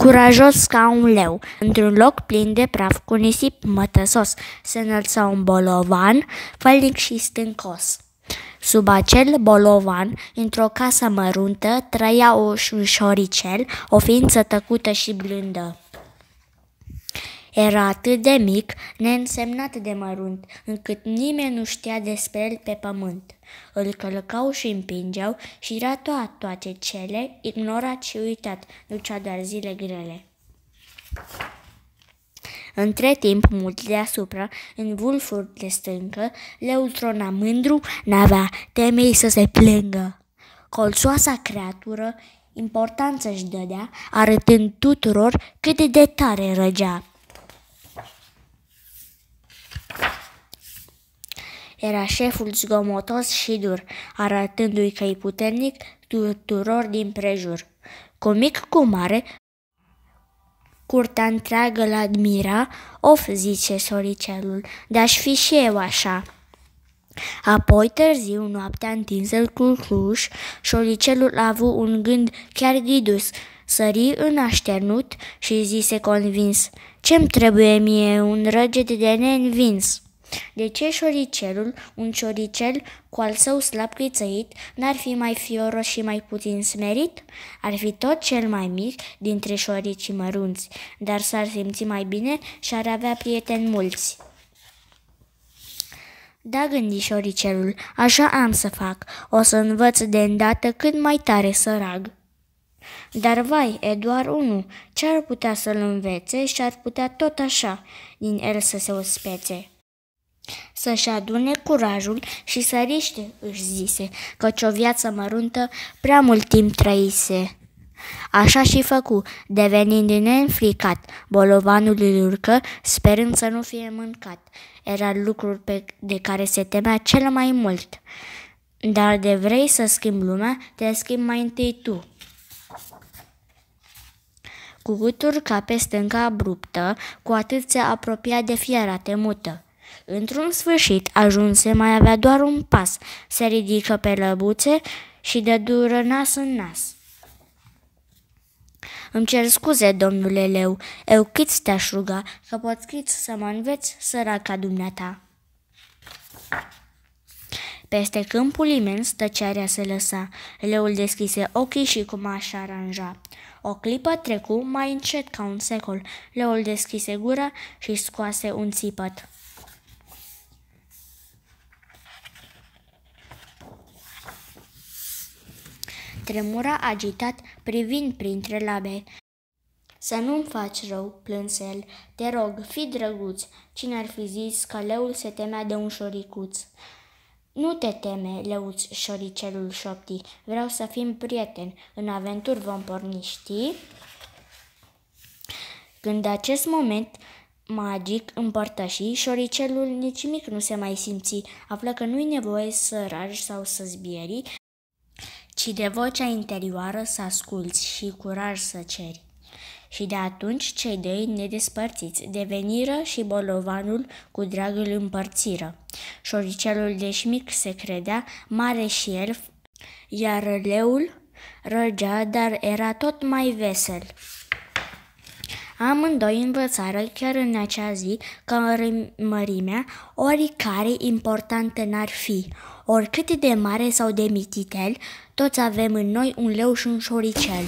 curajos ca un leu. Într-un loc plin de praf, cu nisip mătăsos, se înălța un bolovan, fălnic și stâncos. Sub acel bolovan, într-o casă măruntă, trăia un șoricel, o ființă tăcută și blândă. Era atât de mic, neînsemnat de mărunt, încât nimeni nu știa despre el pe pământ. Îl călcau și împingeau și era toate cele, ignorat și uitat, ducea doar zile grele. Între timp, mult deasupra, în vâlfuri de stâncă, leul trona mândru, n-avea temei să se plângă. Colțoasa creatură importanță își dădea, arătând tuturor cât de tare răgea. Era șeful zgomotos și dur, arătându-i că-i puternic tuturor din prejur. Cu mic cu mare, curtea întreagă l-admira, of, zice șoricelul, de-aș fi și eu așa. Apoi, târziu, noaptea întinsă cu cluș, șoricelul a avut un gând chiar ghidus. Sări în așternut și zise convins: ce-mi trebuie mie un răget de neînvins? De ce șoricelul, un șoricel cu al său slab câțăit, n-ar fi mai fioros și mai puțin smerit? Ar fi tot cel mai mic dintre șoricii mărunți, dar s-ar simți mai bine și ar avea prieteni mulți. Da, gândi șoricelul, așa am să fac, o să învăț de îndată cât mai tare să rag. Dar vai, e doar unul, ce-ar putea să-l învețe și ar putea tot așa din el să se uspețe? Să-și adune curajul și să riște, își zise, căci o viață măruntă prea mult timp trăise. Așa și făcu, devenind neînfricat, bolovanul îl urcă, sperând să nu fie mâncat. Era lucrul de care se temea cel mai mult. Dar de vrei să schimbi lumea, te schimbi mai întâi tu. Cu cât urca pe stânca abruptă, cu atât se apropia de fiara temută. Într-un sfârșit ajunse, mai avea doar un pas, se ridică pe lăbuțe și dă dură nas în nas. Îmi cer scuze, domnule leu, eu cât te-aș ruga, că poți cât să mă înveți, săraca dumneata. Peste câmpul imens tăcerea se lăsa, leul deschise ochii și cum aș aranja. O clipă trecu, mai încet ca un secol, leul deschise gura și scoase un țipăt. Tremura agitat, privind printre labe. Să nu-mi faci rău, plânse el. Te rog, fii drăguț. Cine ar fi zis că leul se temea de un șoricuț? Nu te teme, leuț, șoricelul șopti. Vreau să fim prieteni. În aventuri vom porni, știi? Când acest moment magic împărtăși, șoricelul nici mic nu se mai simți. Află că nu-i nevoie să ragi sau să zbieri, ci de vocea interioară să asculți și curaj să ceri. Și de atunci cei doi nedespărțiți deveniră și bolovanul cu drag îl împărțiră. Șoricelul deși mic se credea mare și el, iar leul răgea, dar era tot mai vesel. Amândoi învățară chiar în acea zi că mărimea oricare importantă n-ar fi, oricât de mare sau de mititel, toți avem în noi un leu și un șoricel.